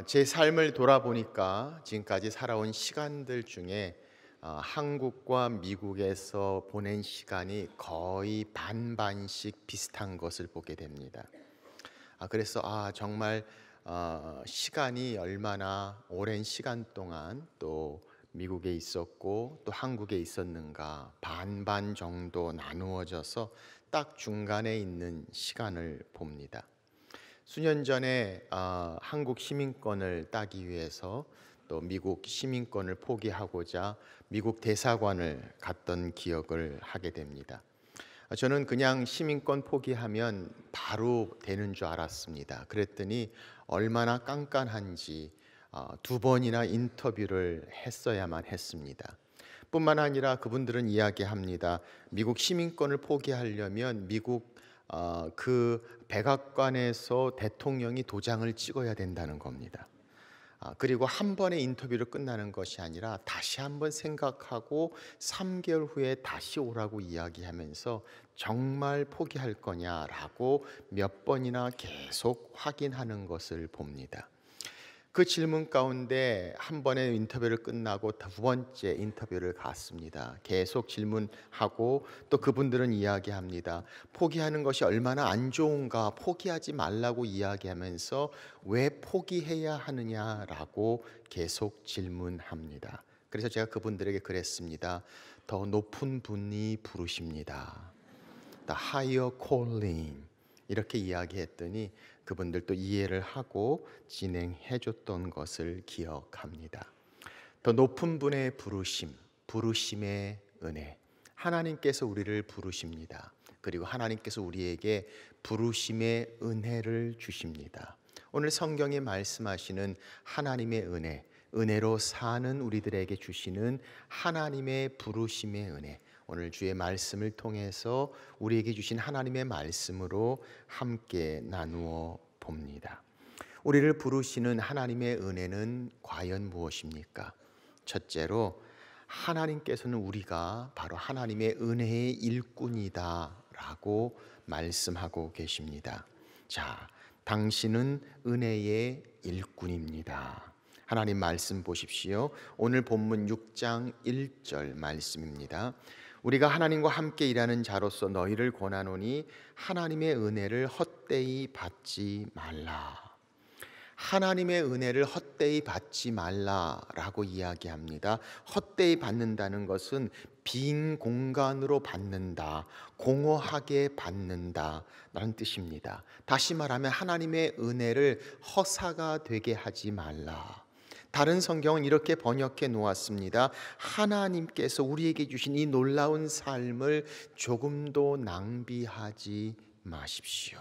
제 삶을 돌아보니까 지금까지 살아온 시간들 중에 한국과 미국에서 보낸 시간이 거의 반반씩 비슷한 것을 보게 됩니다. 그래서 정말 시간이 얼마나 오랜 시간 동안 또 미국에 있었고 또 한국에 있었는가 반반 정도 나누어져서 딱 중간에 있는 시간을 봅니다. 수년 전에 한국 시민권을 따기 위해서 또 미국 시민권을 포기하고자 미국 대사관을 갔던 기억을 하게 됩니다. 저는 그냥 시민권 포기하면 바로 되는 줄 알았습니다. 그랬더니 얼마나 깐깐한지 두 번이나 인터뷰를 했어야만 했습니다. 뿐만 아니라 그분들은 이야기합니다. 미국 시민권을 포기하려면 미국 그 백악관에서 대통령이 도장을 찍어야 된다는 겁니다. 그리고 한 번의 인터뷰로 끝나는 것이 아니라 다시 한번 생각하고 3개월 후에 다시 오라고 이야기하면서 정말 포기할 거냐라고 몇 번이나 계속 확인하는 것을 봅니다. 그 질문 가운데 한 번의 인터뷰를 끝나고 두 번째 인터뷰를 갔습니다. 계속 질문하고 또 그분들은 이야기합니다. 포기하는 것이 얼마나 안 좋은가, 포기하지 말라고 이야기하면서 왜 포기해야 하느냐라고 계속 질문합니다. 그래서 제가 그분들에게 그랬습니다. 더 높은 분이 부르십니다. The higher calling. 이렇게 이야기했더니 그분들도 이해를 하고 진행해 줬던 것을 기억합니다. 더 높은 분의 부르심, 부르심의 은혜. 하나님께서 우리를 부르십니다. 그리고 하나님께서 우리에게 부르심의 은혜를 주십니다. 오늘 성경에 말씀하시는 하나님의 은혜, 은혜로 사는 우리들에게 주시는 하나님의 부르심의 은혜, 오늘 주의 말씀을 통해서 우리에게 주신 하나님의 말씀으로 함께 나누어 봅니다. 우리를 부르시는 하나님의 은혜는 과연 무엇입니까? 첫째로 하나님께서는 우리가 바로 하나님의 은혜의 일꾼이다라고 말씀하고 계십니다. 자, 당신은 은혜의 일꾼입니다. 하나님 말씀 보십시오. 오늘 본문 6장 1절 말씀입니다. 우리가 하나님과 함께 일하는 자로서 너희를 권하노니 하나님의 은혜를 헛되이 받지 말라. 하나님의 은혜를 헛되이 받지 말라라고 이야기합니다. 헛되이 받는다는 것은 빈 공간으로 받는다, 공허하게 받는다라는 뜻입니다. 다시 말하면 하나님의 은혜를 허사가 되게 하지 말라. 다른 성경은 이렇게 번역해 놓았습니다. 하나님께서 우리에게 주신 이 놀라운 삶을 조금도 낭비하지 마십시오.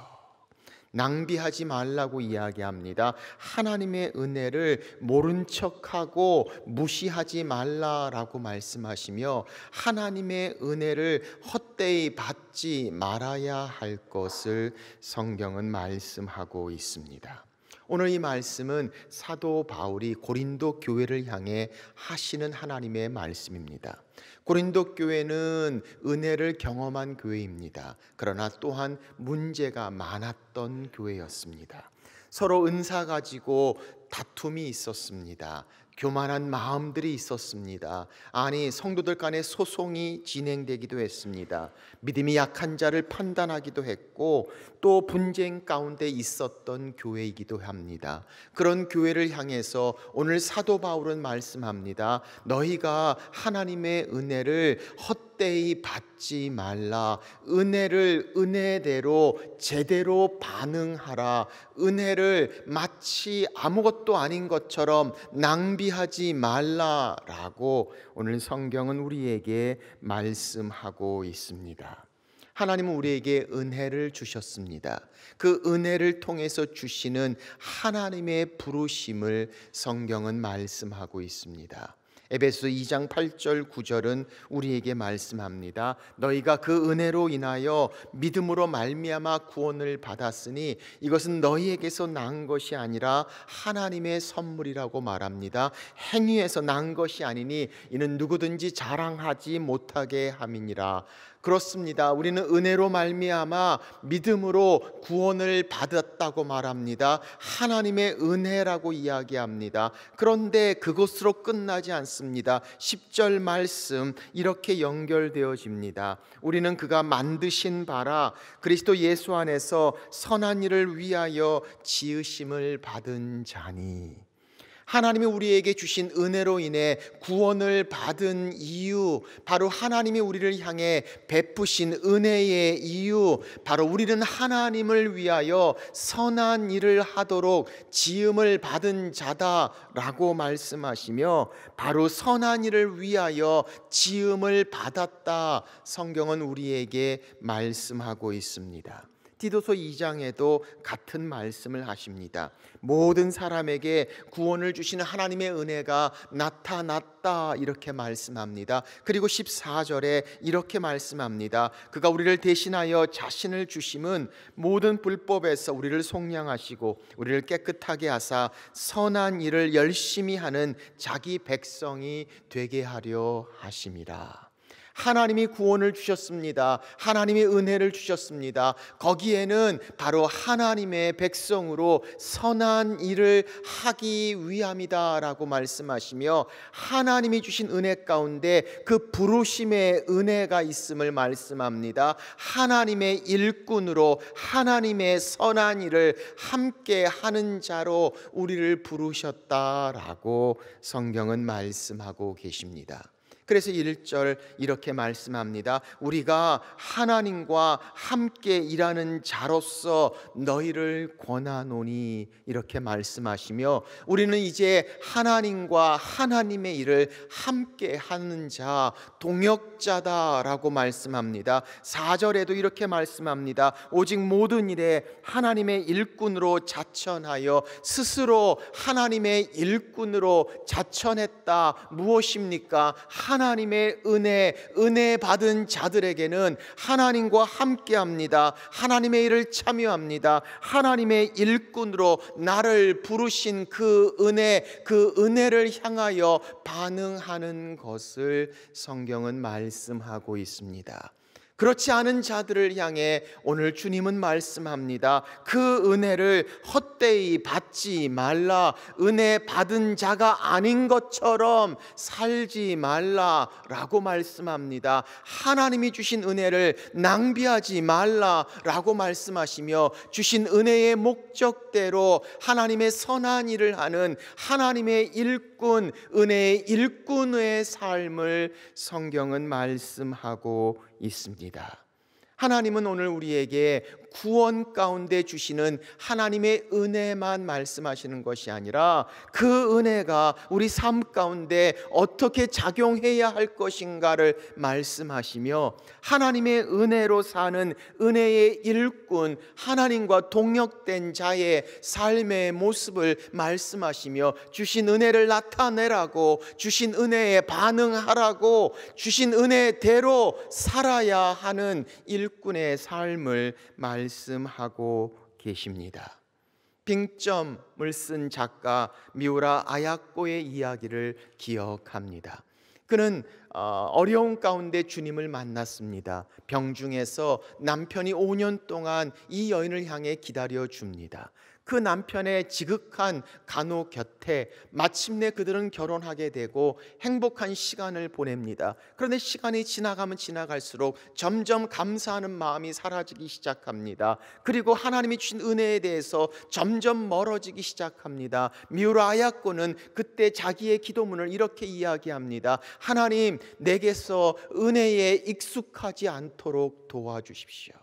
낭비하지 말라고 이야기합니다. 하나님의 은혜를 모른 척하고 무시하지 말라라고 말씀하시며 하나님의 은혜를 헛되이 받지 말아야 할 것을 성경은 말씀하고 있습니다. 오늘 이 말씀은 사도 바울이 고린도 교회를 향해 하시는 하나님의 말씀입니다. 고린도 교회는 은혜를 경험한 교회입니다. 그러나 또한 문제가 많았던 교회였습니다. 서로 은사 가지고 다툼이 있었습니다. 교만한 마음들이 있었습니다. 아니, 성도들 간에 소송이 진행되기도 했습니다. 믿음이 약한 자를 판단하기도 했고 또 분쟁 가운데 있었던 교회이기도 합니다. 그런 교회를 향해서 오늘 사도 바울은 말씀합니다. 너희가 하나님의 은혜를 헛되이 받지 말라. 은혜를 은혜대로 제대로 반응하라. 은혜를 마치 아무것도 아닌 것처럼 낭비하지 말라라고 오늘 성경은 우리에게 말씀하고 있습니다. 하나님은 우리에게 은혜를 주셨습니다. 그 은혜를 통해서 주시는 하나님의 부르심을 성경은 말씀하고 있습니다. 에베소 2장 8절 9절은 우리에게 말씀합니다. 너희가 그 은혜로 인하여 믿음으로 말미암아 구원을 받았으니 이것은 너희에게서 난 것이 아니라 하나님의 선물이라고 말합니다. 행위에서 난 것이 아니니 이는 누구든지 자랑하지 못하게 함이니라. 그렇습니다. 우리는 은혜로 말미암아 믿음으로 구원을 받았다고 말합니다. 하나님의 은혜라고 이야기합니다. 그런데 그것으로 끝나지 않습니다. 10절 말씀 이렇게 연결되어집니다. 우리는 그가 만드신 바라 그리스도 예수 안에서 선한 일을 위하여 지으심을 받은 자니. 하나님이 우리에게 주신 은혜로 인해 구원을 받은 이유, 바로 하나님이 우리를 향해 베푸신 은혜의 이유, 바로 우리는 하나님을 위하여 선한 일을 하도록 지음을 받은 자다라고 말씀하시며, 바로 선한 일을 위하여 지음을 받았다, 성경은 우리에게 말씀하고 있습니다. 디도서 2장에도 같은 말씀을 하십니다. 모든 사람에게 구원을 주시는 하나님의 은혜가 나타났다, 이렇게 말씀합니다. 그리고 14절에 이렇게 말씀합니다. 그가 우리를 대신하여 자신을 주심은 모든 불법에서 우리를 속량하시고 우리를 깨끗하게 하사 선한 일을 열심히 하는 자기 백성이 되게 하려 하심이라. 하나님이 구원을 주셨습니다. 하나님의 은혜를 주셨습니다. 거기에는 바로 하나님의 백성으로 선한 일을 하기 위함이다 라고 말씀하시며, 하나님이 주신 은혜 가운데 그 부르심의 은혜가 있음을 말씀합니다. 하나님의 일꾼으로 하나님의 선한 일을 함께 하는 자로 우리를 부르셨다라고 성경은 말씀하고 계십니다. 그래서 1절 이렇게 말씀합니다. 우리가 하나님과 함께 일하는 자로서 너희를 권하노니, 이렇게 말씀하시며, 우리는 이제 하나님과 하나님의 일을 함께 하는 자, 동역자다라고 말씀합니다. 4절에도 이렇게 말씀합니다. 오직 모든 일에 하나님의 일꾼으로 자천하여 스스로 하나님의 일꾼으로 자천했다. 무엇입니까? 하나님의 은혜 받은 자들에게는 하나님과 함께합니다. 하나님의 일을 참여합니다. 하나님의 일꾼으로 나를 부르신 그 은혜를 향하여 반응하는 것을 성경은 말씀하고 있습니다. 그렇지 않은 자들을 향해 오늘 주님은 말씀합니다. 그 은혜를 헛되이 받지 말라. 은혜 받은 자가 아닌 것처럼 살지 말라라고 말씀합니다. 하나님이 주신 은혜를 낭비하지 말라라고 말씀하시며, 주신 은혜의 목적대로 하나님의 선한 일을 하는 하나님의 일꾼, 은혜의 일꾼의 삶을 성경은 말씀하고 있습니다. 하나님은 오늘 우리에게 구원 가운데 주시는 하나님의 은혜만 말씀하시는 것이 아니라 그 은혜가 우리 삶 가운데 어떻게 작용해야 할 것인가를 말씀하시며, 하나님의 은혜로 사는 은혜의 일꾼, 하나님과 동역된 자의 삶의 모습을 말씀하시며, 주신 은혜를 나타내라고, 주신 은혜에 반응하라고, 주신 은혜대로 살아야 하는 일꾼의 삶을 말씀하고 계십니다. 빙점을 쓴 작가 미우라 아야코의 이야기를 기억합니다. 그는 어려운 가운데 주님을 만났습니다. 병중에서 남편이 5년 동안 이 여인을 향해 기다려 줍니다. 그 남편의 지극한 간호 곁에 마침내 그들은 결혼하게 되고 행복한 시간을 보냅니다. 그런데 시간이 지나가면 지나갈수록 점점 감사하는 마음이 사라지기 시작합니다. 그리고 하나님이 주신 은혜에 대해서 점점 멀어지기 시작합니다. 미우라 아야코는 그때 자기의 기도문을 이렇게 이야기합니다. 하나님, 내게서 은혜에 익숙하지 않도록 도와주십시오.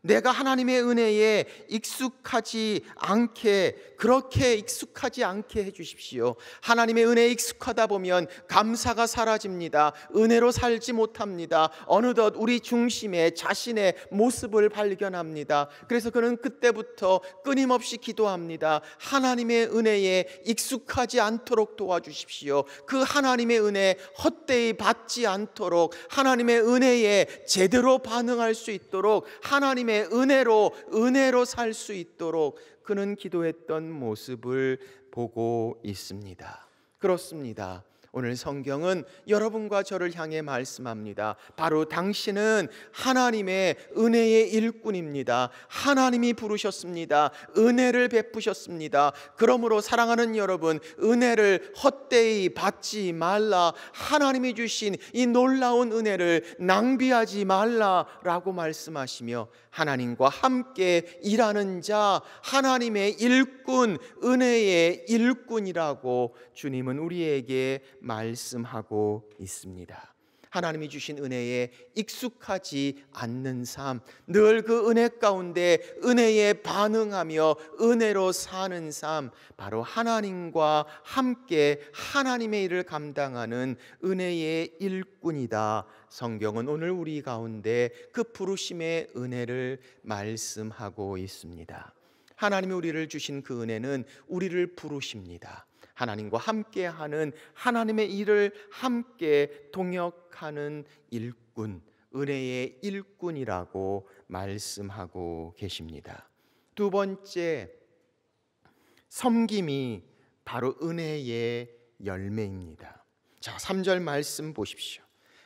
내가 하나님의 은혜에 익숙하지 않게, 그렇게 익숙하지 않게 해주십시오. 하나님의 은혜에 익숙하다 보면 감사가 사라집니다. 은혜로 살지 못합니다. 어느덧 우리 중심에 자신의 모습을 발견합니다. 그래서 그는 그때부터 끊임없이 기도합니다. 하나님의 은혜에 익숙하지 않도록 도와주십시오. 그 하나님의 은혜 헛되이 받지 않도록, 하나님의 은혜에 제대로 반응할 수 있도록, 하나님의 은혜로 살 수 있도록 그는 기도했던 모습을 보고 있습니다. 그렇습니다. 오늘 성경은 여러분과 저를 향해 말씀합니다. 바로 당신은 하나님의 은혜의 일꾼입니다. 하나님이 부르셨습니다. 은혜를 베푸셨습니다. 그러므로 사랑하는 여러분, 은혜를 헛되이 받지 말라. 하나님이 주신 이 놀라운 은혜를 낭비하지 말라라고 말씀하시며, 하나님과 함께 일하는 자, 하나님의 일꾼, 은혜의 일꾼이라고 주님은 우리에게 말씀하고 있습니다. 하나님이 주신 은혜에 익숙하지 않는 삶, 늘 그 은혜 가운데 은혜에 반응하며 은혜로 사는 삶, 바로 하나님과 함께 하나님의 일을 감당하는 은혜의 일꾼이다. 성경은 오늘 우리 가운데 그 부르심의 은혜를 말씀하고 있습니다. 하나님이 우리를 주신 그 은혜는 우리를 부르십니다. 하나님과 함께하는, 하나님의 일을 함께 동역하는 일꾼, 은혜의 일꾼이라고 말씀하고 계십니다. 두 번째, 섬김이 바로 은혜의 열매입니다. 자, 3절 말씀 보십시오.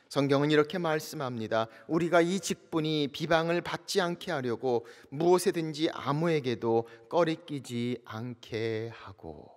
성경은 이렇게 말씀합니다. 우리가 이 직분이 비방을 받지 않게 하려고 무엇에든지 아무에게도 꺼리끼지 않게 하고.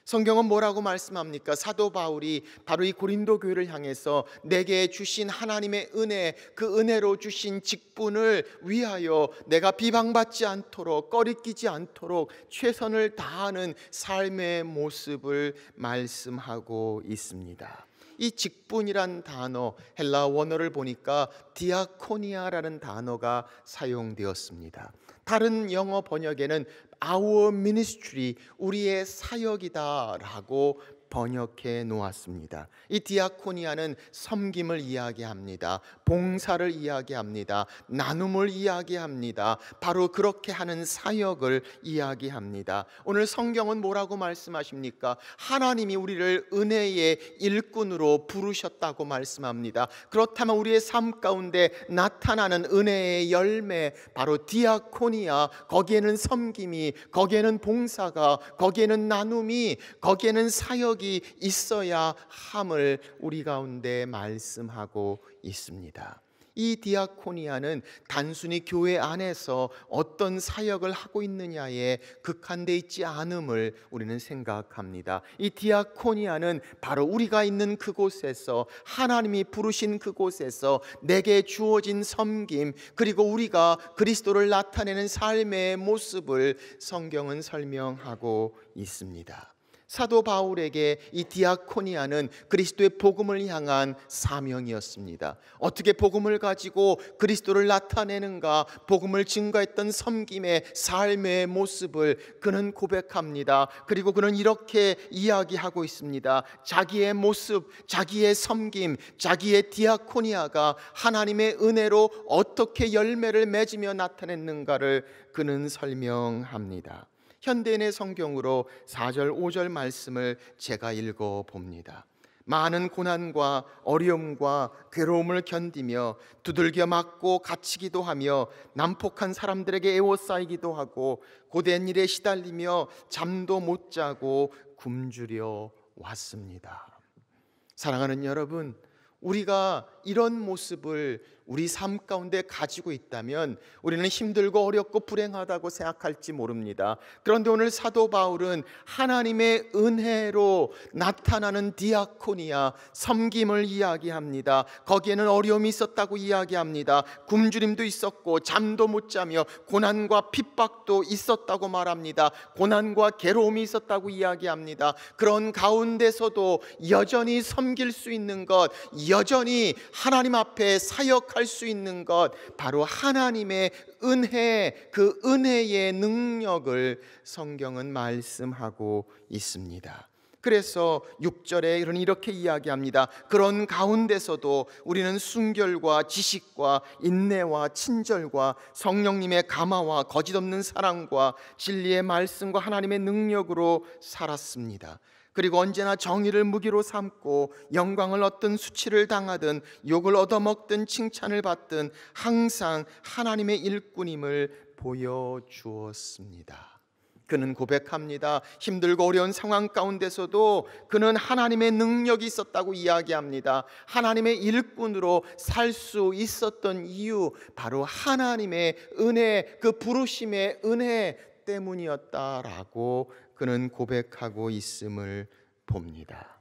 성경은 뭐라고 말씀합니까? 사도 바울이 바로 이 고린도 교회를 향해서 내게 주신 하나님의 은혜, 그 은혜로 주신 직분을 위하여 내가 비방받지 않도록, 꺼리끼지 않도록 최선을 다하는 삶의 모습을 말씀하고 있습니다. 이 직분이란 단어, 헬라 원어를 보니까 디아코니아라는 단어가 사용되었습니다. 다른 영어 번역에는 Our ministry, 우리의 사역이다라고 번역해 놓았습니다. 이 디아코니아는 섬김을 이야기합니다. 봉사를 이야기합니다. 나눔을 이야기합니다. 바로 그렇게 하는 사역을 이야기합니다. 오늘 성경은 뭐라고 말씀하십니까? 하나님이 우리를 은혜의 일꾼으로 부르셨다고 말씀합니다. 그렇다면 우리의 삶 가운데 나타나는 은혜의 열매, 바로 디아코니아, 거기에는 섬김이, 거기에는 봉사가, 거기에는 나눔이, 거기에는 사역이 있어야 함을 우리 가운데 말씀하고 있습니다. 이 디아코니아는 단순히 교회 안에서 어떤 사역을 하고 있느냐에 국한되어 있지 않음을 우리는 생각합니다. 이 디아코니아는 바로 우리가 있는 그곳에서, 하나님이 부르신 그곳에서 내게 주어진 섬김, 그리고 우리가 그리스도를 나타내는 삶의 모습을 성경은 설명하고 있습니다. 사도 바울에게 이 디아코니아는 그리스도의 복음을 향한 사명이었습니다. 어떻게 복음을 가지고 그리스도를 나타내는가, 복음을 증거했던 섬김의 삶의 모습을 그는 고백합니다. 그리고 그는 이렇게 이야기하고 있습니다. 자기의 모습, 자기의 섬김, 자기의 디아코니아가 하나님의 은혜로 어떻게 열매를 맺으며 나타냈는가를 그는 설명합니다. 현대인의 성경으로 4절 5절 말씀을 제가 읽어봅니다. 많은 고난과 어려움과 괴로움을 견디며 두들겨 맞고 갇히기도 하며 난폭한 사람들에게 애워싸이기도 하고 고된 일에 시달리며 잠도 못 자고 굶주려 왔습니다. 사랑하는 여러분, 우리가 이런 모습을 우리 삶 가운데 가지고 있다면 우리는 힘들고 어렵고 불행하다고 생각할지 모릅니다. 그런데 오늘 사도 바울은 하나님의 은혜로 나타나는 디아코니아, 섬김을 이야기합니다. 거기에는 어려움이 있었다고 이야기합니다. 굶주림도 있었고 잠도 못 자며 고난과 핍박도 있었다고 말합니다. 고난과 괴로움이 있었다고 이야기합니다. 그런 가운데서도 여전히 섬길 수 있는 것, 여전히 하나님 앞에 사역할 수 있는 것, 바로 하나님의 은혜, 그 은혜의 능력을 성경은 말씀하고 있습니다. 그래서 6절에 이렇게 이야기합니다. 그런 가운데서도 우리는 순결과 지식과 인내와 친절과 성령님의 감화와 거짓 없는 사랑과 진리의 말씀과 하나님의 능력으로 살았습니다. 그리고 언제나 정의를 무기로 삼고 영광을 얻든 수치를 당하든 욕을 얻어먹든 칭찬을 받든 항상 하나님의 일꾼임을 보여주었습니다. 그는 고백합니다. 힘들고 어려운 상황 가운데서도 그는 하나님의 능력이 있었다고 이야기합니다. 하나님의 일꾼으로 살 수 있었던 이유, 바로 하나님의 은혜, 그 부르심의 은혜 때문이었다라고 그는 고백하고 있음을 봅니다.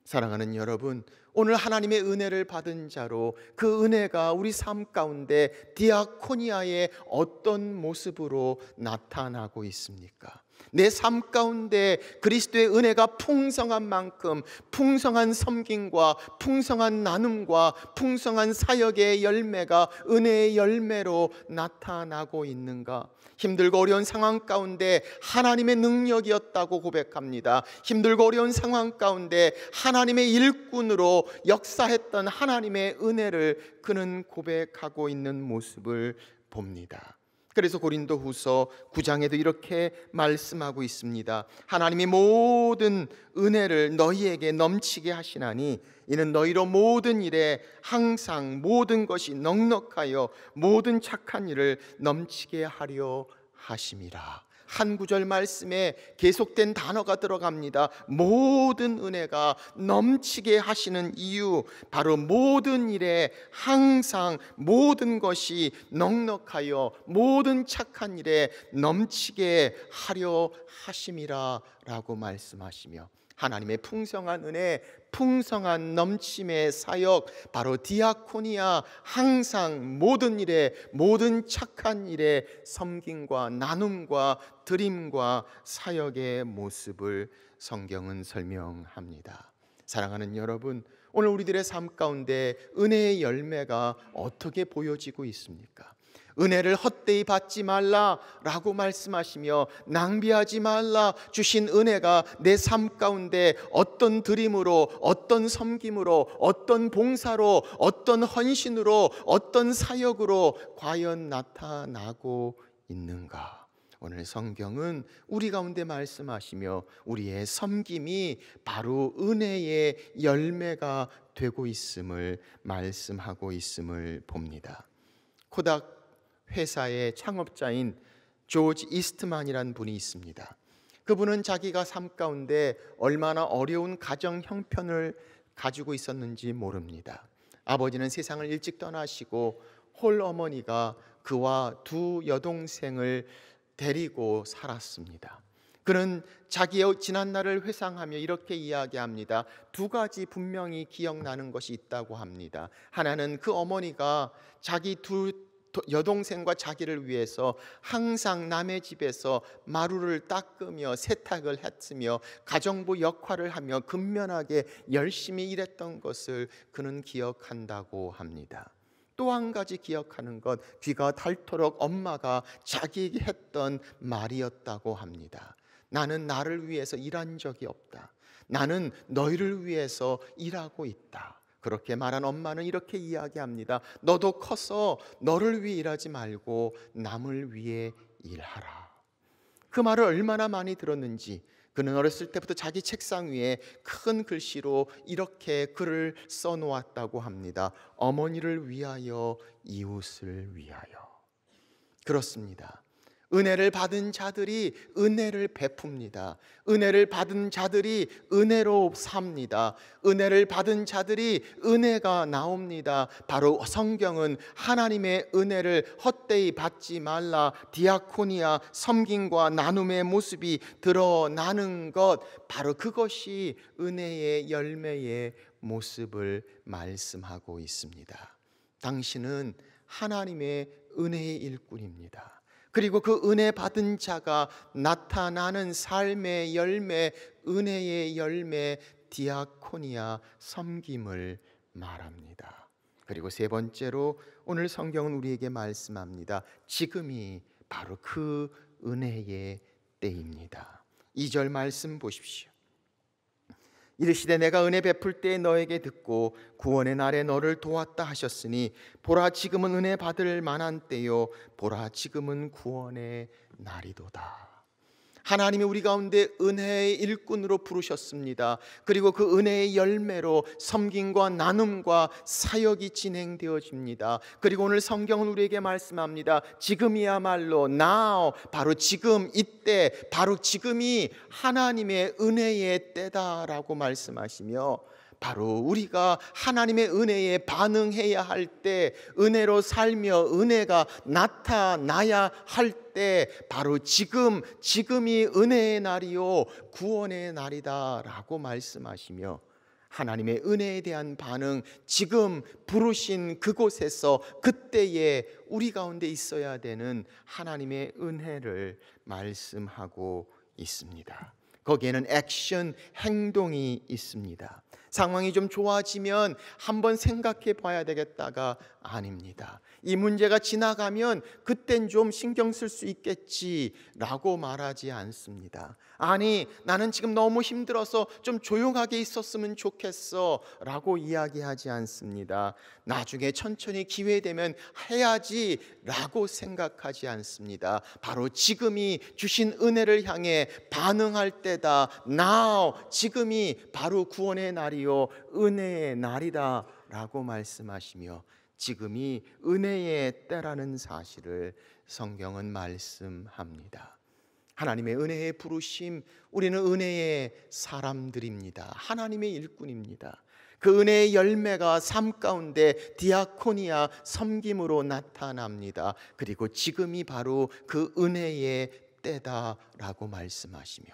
사랑하는 여러분, 오늘 하나님의 은혜를 받은 자로 그 은혜가 우리 삶 가운데 디아코니아의 어떤 모습으로 나타나고 있습니까? 내 삶 가운데 그리스도의 은혜가 풍성한 만큼 풍성한 섬김과 풍성한 나눔과 풍성한 사역의 열매가 은혜의 열매로 나타나고 있는가? 힘들고 어려운 상황 가운데 하나님의 능력이었다고 고백합니다. 힘들고 어려운 상황 가운데 하나님의 일꾼으로 역사했던 하나님의 은혜를 그는 고백하고 있는 모습을 봅니다. 그래서 고린도후서 9장에도 이렇게 말씀하고 있습니다. 하나님이 모든 은혜를 너희에게 넘치게 하시나니 이는 너희로 모든 일에 항상 모든 것이 넉넉하여 모든 착한 일을 넘치게 하려 하심이라. 한 구절 말씀에 계속된 단어가 들어갑니다. 모든 은혜가 넘치게 하시는 이유, 바로 모든 일에 항상 모든 것이 넉넉하여 모든 착한 일에 넘치게 하려 하심이라 라고 말씀하시며, 하나님의 풍성한 은혜, 풍성한 넘침의 사역, 바로 디아코니아, 항상 모든 일에 모든 착한 일에 섬김과 나눔과 드림과 사역의 모습을 성경은 설명합니다. 사랑하는 여러분, 오늘 우리들의 삶 가운데 은혜의 열매가 어떻게 보여지고 있습니까? 은혜를 헛되이 받지 말라라고 말씀하시며 낭비하지 말라, 주신 은혜가 내 삶 가운데 어떤 드림으로, 어떤 섬김으로, 어떤 봉사로, 어떤 헌신으로, 어떤 사역으로 과연 나타나고 있는가? 오늘 성경은 우리 가운데 말씀하시며 우리의 섬김이 바로 은혜의 열매가 되고 있음을 말씀하고 있음을 봅니다. 코닥 회사의 창업자인 조지 이스트만이라는 분이 있습니다. 그분은 자기가 삶 가운데 얼마나 어려운 가정 형편을 가지고 있었는지 모릅니다. 아버지는 세상을 일찍 떠나시고 홀 어머니가 그와 두 여동생을 데리고 살았습니다. 그는 자기의 지난 날을 회상하며 이렇게 이야기합니다. 두 가지 분명히 기억나는 것이 있다고 합니다. 하나는 그 어머니가 자기 두 여동생과 자기를 위해서 항상 남의 집에서 마루를 닦으며 세탁을 했으며 가정부 역할을 하며 근면하게 열심히 일했던 것을 그는 기억한다고 합니다. 또 한 가지 기억하는 것, 귀가 닳도록 엄마가 자기에게 했던 말이었다고 합니다. 나는 나를 위해서 일한 적이 없다. 나는 너희를 위해서 일하고 있다. 그렇게 말한 엄마는 이렇게 이야기합니다. 너도 커서 너를 위해 일하지 말고 남을 위해 일하라. 그 말을 얼마나 많이 들었는지 그는 어렸을 때부터 자기 책상 위에 큰 글씨로 이렇게 글을 써놓았다고 합니다. 어머니를 위하여, 이웃을 위하여. 그렇습니다. 은혜를 받은 자들이 은혜를 베풉니다. 은혜를 받은 자들이 은혜로 삽니다. 은혜를 받은 자들이 은혜가 나옵니다. 바로 성경은 하나님의 은혜를 헛되이 받지 말라, 디아코니아, 섬김과 나눔의 모습이 드러나는 것, 바로 그것이 은혜의 열매의 모습을 말씀하고 있습니다. 당신은 하나님의 은혜의 일꾼입니다. 그리고 그 은혜 받은 자가 나타나는 삶의 열매, 은혜의 열매, 디아코니아, 섬김을 말합니다. 그리고 세 번째로 오늘 성경은 우리에게 말씀합니다. 지금이 바로 그 은혜의 때입니다. 2절 말씀 보십시오. 이르시되 내가 은혜 베풀 때에 너에게 듣고 구원의 날에 너를 도왔다 하셨으니 보라 지금은 은혜 받을 만한 때요 보라 지금은 구원의 날이도다. 하나님이 우리 가운데 은혜의 일꾼으로 부르셨습니다. 그리고 그 은혜의 열매로 섬김과 나눔과 사역이 진행되어집니다. 그리고 오늘 성경은 우리에게 말씀합니다. 지금이야말로 now, 바로 지금 이때, 바로 지금이 하나님의 은혜의 때다라고 말씀하시며, 바로 우리가 하나님의 은혜에 반응해야 할 때, 은혜로 살며 은혜가 나타나야 할 때, 바로 지금이 은혜의 날이요 구원의 날이다 라고 말씀하시며, 하나님의 은혜에 대한 반응, 지금 부르신 그곳에서 그때에 우리 가운데 있어야 되는 하나님의 은혜를 말씀하고 있습니다. 거기에는 액션, 행동이 있습니다. 상황이 좀 좋아지면 한번 생각해 봐야 되겠다가 아닙니다. 이 문제가 지나가면 그땐 좀 신경 쓸 수 있겠지라고 말하지 않습니다. 아니, 나는 지금 너무 힘들어서 좀 조용하게 있었으면 좋겠어 라고 이야기하지 않습니다. 나중에 천천히 기회 되면 해야지 라고 생각하지 않습니다. 바로 지금이 주신 은혜를 향해 반응할 때다. Now, 지금이 바로 구원의 날이요 은혜의 날이다 라고 말씀하시며, 지금이 은혜의 때라는 사실을 성경은 말씀합니다. 하나님의 은혜의 부르심, 우리는 은혜의 사람들입니다. 하나님의 일꾼입니다. 그 은혜의 열매가 삶 가운데 디아코니아, 섬김으로 나타납니다. 그리고 지금이 바로 그 은혜의 때다라고 말씀하시며,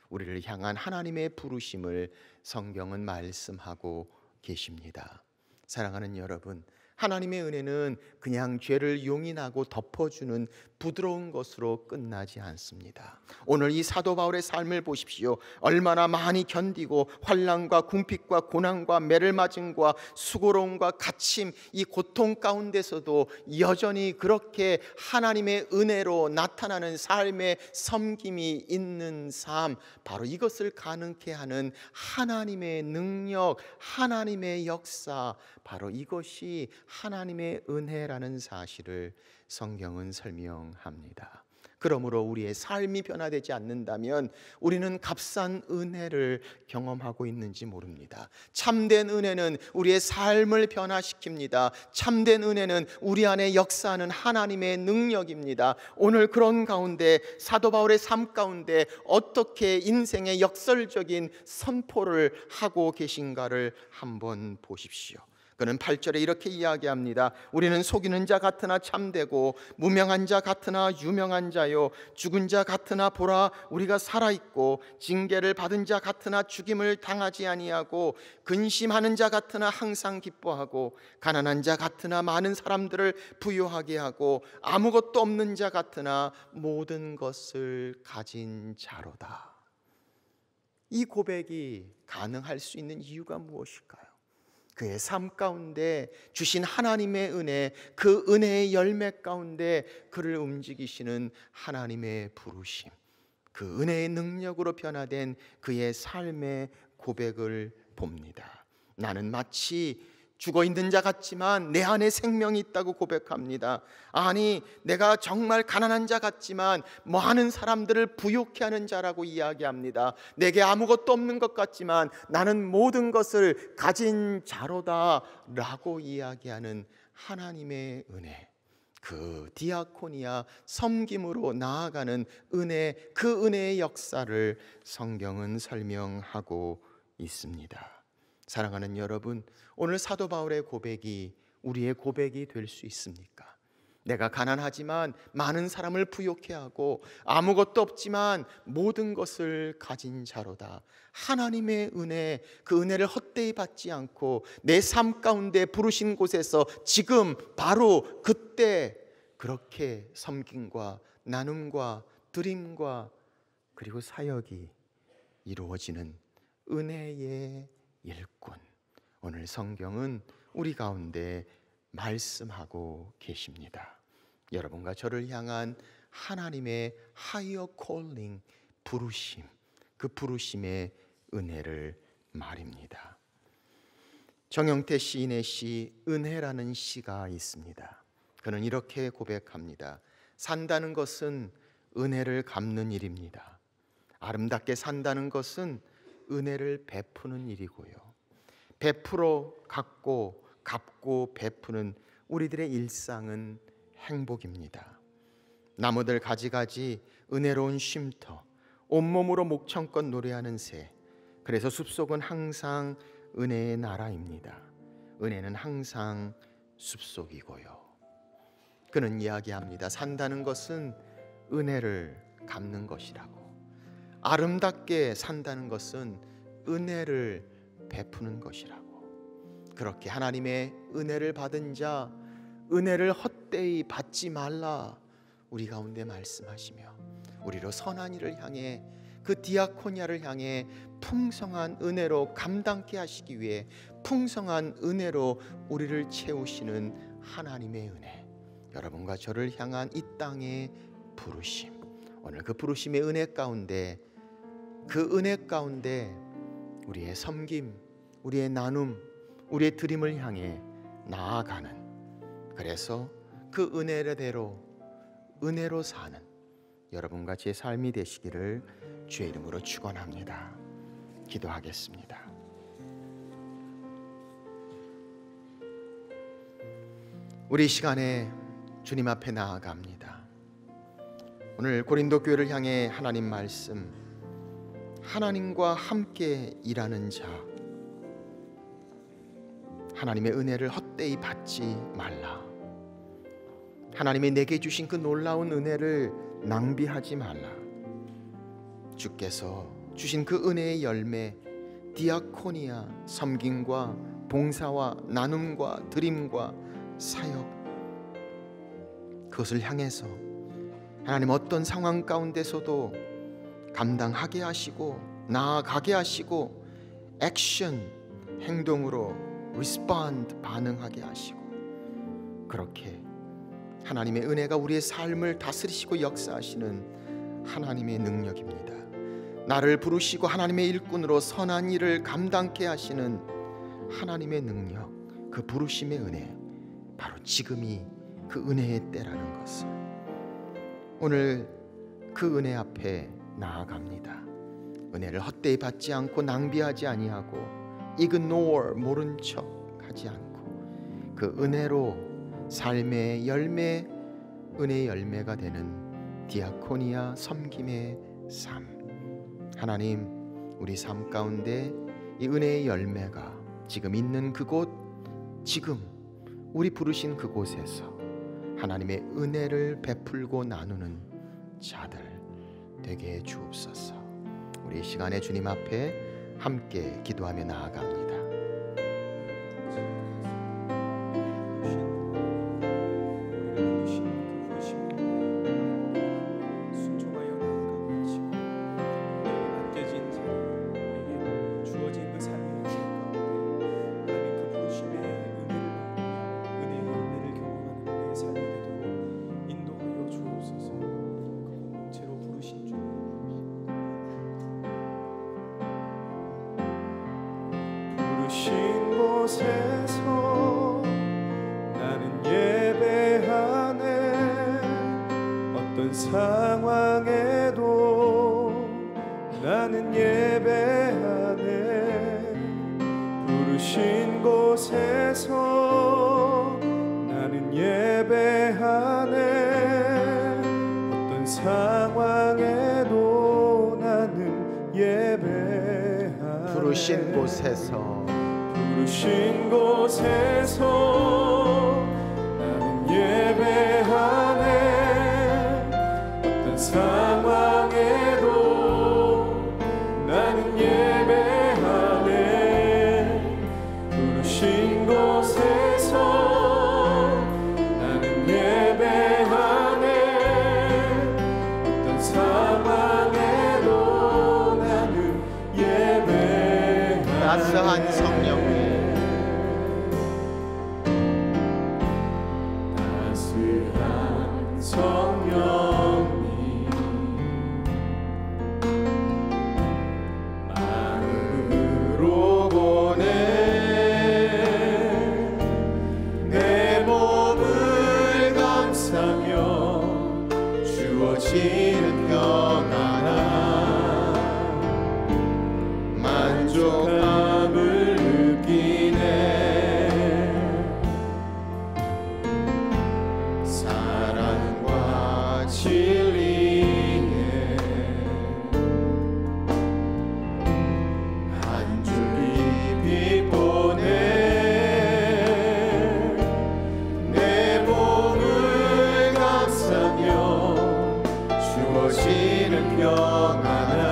우리를 향한 하나님의 부르심을 성경은 말씀하고 계십니다. 사랑하는 여러분, 하나님의 은혜는 그냥 죄를 용인하고 덮어주는 부드러운 것으로 끝나지 않습니다. 오늘 이 사도 바울의 삶을 보십시오. 얼마나 많이 견디고 환난과 궁핍과 고난과 매를 맞음과 수고로움과 갇힘, 이 고통 가운데서도 여전히 그렇게 하나님의 은혜로 나타나는 삶의 섬김이 있는 삶, 바로 이것을 가능케 하는 하나님의 능력, 하나님의 역사, 바로 이것이 하나님의 은혜라는 사실을 성경은 설명합니다. 그러므로 우리의 삶이 변화되지 않는다면 우리는 값싼 은혜를 경험하고 있는지 모릅니다. 참된 은혜는 우리의 삶을 변화시킵니다. 참된 은혜는 우리 안에 역사하는 하나님의 능력입니다. 오늘 그런 가운데 사도 바울의 삶 가운데 어떻게 인생의 역설적인 선포를 하고 계신가를 한번 보십시오. 그는 8절에 이렇게 이야기합니다. 우리는 속이는 자 같으나 참되고 무명한 자 같으나 유명한 자요, 죽은 자 같으나 보라 우리가 살아있고, 징계를 받은 자 같으나 죽임을 당하지 아니하고, 근심하는 자 같으나 항상 기뻐하고, 가난한 자 같으나 많은 사람들을 부유하게 하고, 아무것도 없는 자 같으나 모든 것을 가진 자로다. 이 고백이 가능할 수 있는 이유가 무엇일까요? 그의 삶 가운데 주신 하나님의 은혜, 그 은혜의 열매 가운데 그를 움직이시는 하나님의 부르심, 그 은혜의 능력으로 변화된 그의 삶의 고백을 봅니다. 나는 마치 죽어있는 자 같지만 내 안에 생명이 있다고 고백합니다. 아니, 내가 정말 가난한 자 같지만 많은 사람들을 부욕해 하는 자라고 이야기합니다. 내게 아무것도 없는 것 같지만 나는 모든 것을 가진 자로다 라고 이야기하는 하나님의 은혜, 그 디아코니아, 섬김으로 나아가는 은혜, 그 은혜의 역사를 성경은 설명하고 있습니다. 사랑하는 여러분, 오늘 사도 바울의 고백이 우리의 고백이 될 수 있습니까? 내가 가난하지만 많은 사람을 부욕해 하고 아무것도 없지만 모든 것을 가진 자로다. 하나님의 은혜, 그 은혜를 헛되이 받지 않고 내 삶 가운데 부르신 곳에서 지금 바로 그때 그렇게 섬김과 나눔과 드림과 그리고 사역이 이루어지는 은혜의 일꾼, 오늘 성경은 우리 가운데 말씀하고 계십니다. 여러분과 저를 향한 하나님의 higher calling, 부르심, 그 부르심의 은혜를 말입니다. 정영태 시인의 시 은혜라는 시가 있습니다. 그는 이렇게 고백합니다. 산다는 것은 은혜를 갚는 일입니다. 아름답게 산다는 것은 은혜를 베푸는 일이고요, 베풀어 갚고 갚고 베푸는 우리들의 일상은 행복입니다. 나무들 가지가지 은혜로운 쉼터, 온몸으로 목청껏 노래하는 새. 그래서 숲속은 항상 은혜의 나라입니다. 은혜는 항상 숲속이고요. 그는 이야기합니다. 산다는 것은 은혜를 갚는 것이라고. 아름답게 산다는 것은 은혜를 베푸는 것이라고. 그렇게 하나님의 은혜를 받은 자, 은혜를 헛되이 받지 말라 우리 가운데 말씀하시며, 우리로 선한 일을 향해, 그 디아코니아를 향해 풍성한 은혜로 감당케 하시기 위해 풍성한 은혜로 우리를 채우시는 하나님의 은혜, 여러분과 저를 향한 이 땅의 부르심, 오늘 그 부르심의 은혜 가운데, 그 은혜 가운데 우리의 섬김, 우리의 나눔, 우리의 드림을 향해 나아가는, 그래서 그 은혜대로 은혜로 사는 여러분과 제 삶이 되시기를 주의 이름으로 축원합니다. 기도하겠습니다. 우리 시간에 주님 앞에 나아갑니다. 오늘 고린도 교회를 향해 하나님 말씀, 하나님과 함께 일하는 자, 하나님의 은혜를 헛되이 받지 말라. 하나님이 내게 주신 그 놀라운 은혜를 낭비하지 말라. 주께서 주신 그 은혜의 열매, 디아코니아, 섬김과 봉사와 나눔과 드림과 사역, 그것을 향해서 하나님 어떤 상황 가운데서도 감당하게 하시고 나아가게 하시고 액션, 행동으로 리스폰드, 반응하게 하시고, 그렇게 하나님의 은혜가 우리의 삶을 다스리시고 역사하시는 하나님의 능력입니다. 나를 부르시고 하나님의 일꾼으로 선한 일을 감당케 하시는 하나님의 능력, 그 부르심의 은혜, 바로 지금이 그 은혜의 때라는 것을 오늘 그 은혜 앞에 나아갑니다. 은혜를 헛되이 받지 않고 낭비하지 아니하고 ignore, 모른 척 하지 않고 그 은혜로 삶의 열매, 은혜의 열매가 되는 디아코니아, 섬김의 삶. 하나님, 우리 삶 가운데 이 은혜의 열매가 지금 있는 그곳, 지금 우리 부르신 그곳에서 하나님의 은혜를 베풀고 나누는 자들 되게 해 주옵소서. 우리 이 시간에 주님 앞에 함께 기도하며 나아갑니다. 곳에서 나는 예배하네. 어떤 상황에도 나는 예배하네. 부르신 곳에서 나는 예배하네. 어떤 상황에도 나는 예배하네. 부르신 곳에서 부르신 곳에서 나는 예배하네. 어떤 상황에도 나는 예배하네. 부르신 곳에서 나는 예배하네. 어떤 상황에도 나는 예배하네. 따스한 성령, 성령님 마음으로 보내 내 몸을 감싸며 주어지는 평안함 진리에 한 줄기 빛 보내 내 몸을 감싸며 주어지는 평안함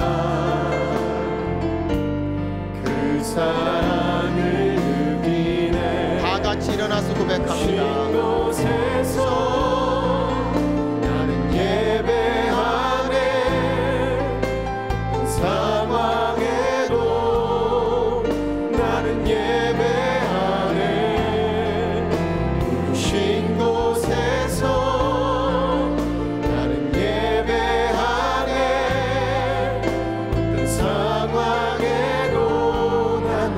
그 사랑을 느끼네 다 같이 일어나서 고백합니다. 쉴 곳에서 나는 예배하네 상황에도 나는 예배하네 부르신 곳에서 나는 예배하네 어떤 상황에도 나는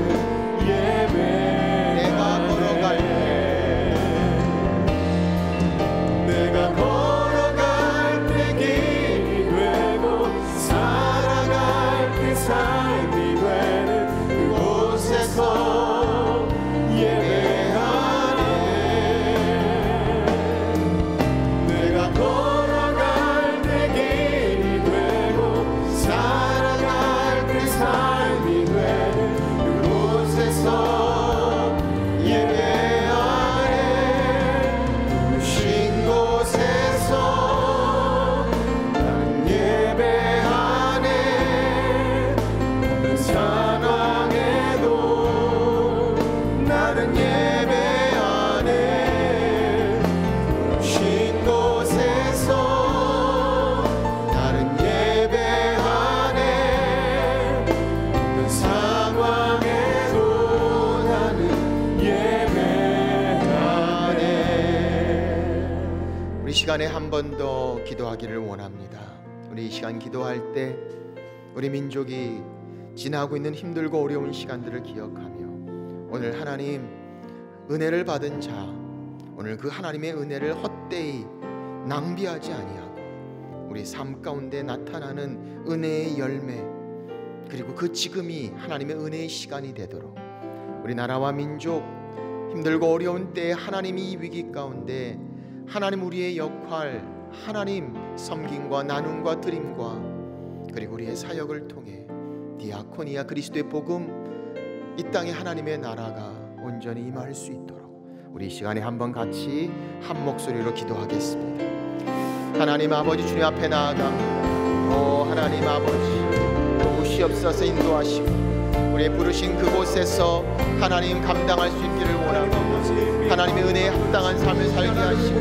예배하네 내가 걸어갈 내가 걸어갈 때 길이 되고 살아갈 때 삶이 되는 그곳에서 예배하네 내가 걸어갈 때 길이 되고 살아갈 때 삶이 되는 그곳에서 예배하네 부르신 곳에서 나는 예배하네 어떤 상황에도 나는 예배하네 부르신 곳에서 나는 예배하네 어떤 상황에도 나는 예배하네 우리 시간에 한 번 더 기도하기를 원합니다. 우리 이 시간 기도할 때 우리 민족이 지나고 있는 힘들고 어려운 시간들을 기억하며 오늘 하나님 은혜를 받은 자 오늘 그 하나님의 은혜를 헛되이 낭비하지 아니하고 우리 삶 가운데 나타나는 은혜의 열매 그리고 그 지금이 하나님의 은혜의 시간이 되도록 우리 나라와 민족 힘들고 어려운 때에 하나님이 이 위기 가운데 하나님 우리의 역할 하나님 섬김과 나눔과 드림과 그리고 우리의 사역을 통해 디아코니아 그리스도의 복음 이 땅에 하나님의 나라가 온전히 임할 수 있도록 우리 이 시간에 한번 같이 한 목소리로 기도하겠습니다. 하나님 아버지 주님 앞에 나아갑니다. 오 하나님 아버지 도우시옵소서 인도하시고 우리의 부르신 그곳에서 하나님 감당할 수 있기를 원합니다. 하나님의 은혜에 합당한 삶을 살게 하시고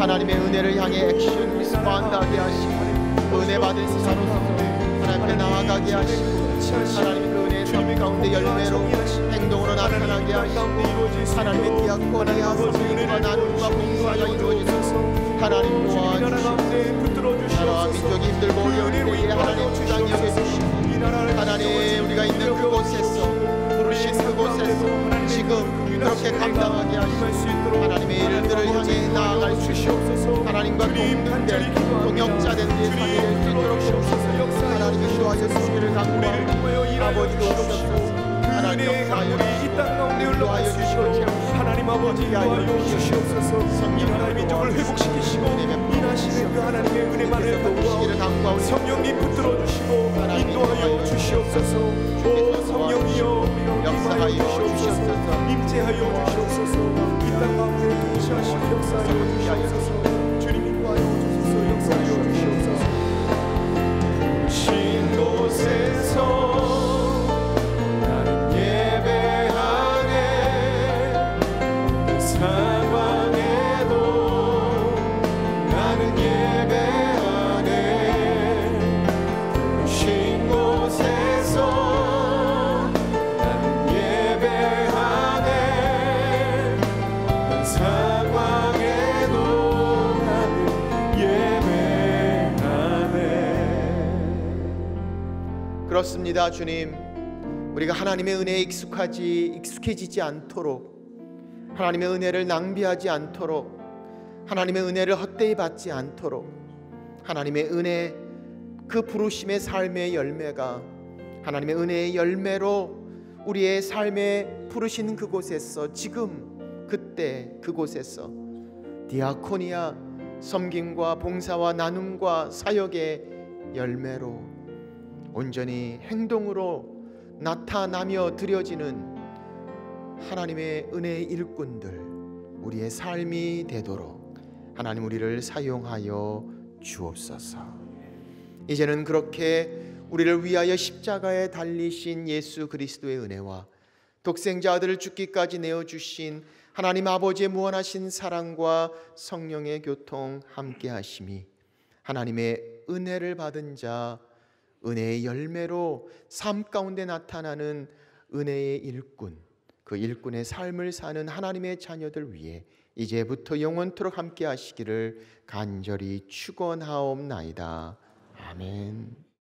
하나님의 은혜를 향해 액션 리스폰드하게 하시고 은혜 받은 자로서 하나님 앞에 나아가게 하시고 하나님의 그 은혜의 삶 가운데 열매로 행동으로 나타나게 하시고 하나님의 디아코니아 섬김과 나눔과 봉사가 이루어지소서 하나님 도와주시고 나라와 민족이 힘들고 어려운 때에 하나님 주장 여겨주시고 하나님 우리가 있는 그곳에서 부르신 그곳에서 지금 그렇게 감당하게 하시고 하나님의 일들을 향해 나아갈 수 있도록 하나님과 동등된 동역자된 내 삶이 될 수 있도록 주옵소서. 하나님이 도와줘 주시기를 간구하고 아버지도 주옵소서. 하나님 역사하여 인도하여 주시고 하나님 아버지 인도하여 주시옵소서. 이 나라의 민족을 회복시키시고 일하시는 그 하나님의 은혜만을 도와 성령님 붙들어 주시고 인도하여 주시옵소서. 오 성령이여 역사하여 주시옵소서. 임재하여 주시옵소서. 이 땅 가운데 통치하시고 역사하여 주시옵소서. 주님 인도하여 주소서. 역사하여 주시옵소서. 신 곳에서 그렇습니다. 주님 우리가 하나님의 은혜에 익숙해지지 않도록 하나님의 은혜를 낭비하지 않도록 하나님의 은혜를 헛되이 받지 않도록 하나님의 은혜 그 부르심의 삶의 열매가 하나님의 은혜의 열매로 우리의 삶에 부르신 그곳에서 지금 그때 그곳에서 디아코니아 섬김과 봉사와 나눔과 사역의 열매로 온전히 행동으로 나타나며 드려지는 하나님의 은혜의 일꾼들, 우리의 삶이 되도록 하나님 우리를 사용하여 주옵소서. 이제는 그렇게 우리를 위하여 십자가에 달리신 예수 그리스도의 은혜와 독생자 아들을 죽기까지 내어주신 하나님 아버지의 무한하신 사랑과 성령의 교통 함께 하심이 하나님의 은혜를 받은 자, 은혜의 열매로 삶 가운데 나타나는 은혜의 일꾼, 그 일꾼의 삶을 사는 하나님의 자녀들 위해 이제부터 영원토록 함께 하시기를 간절히 축원하옵나이다. 아멘.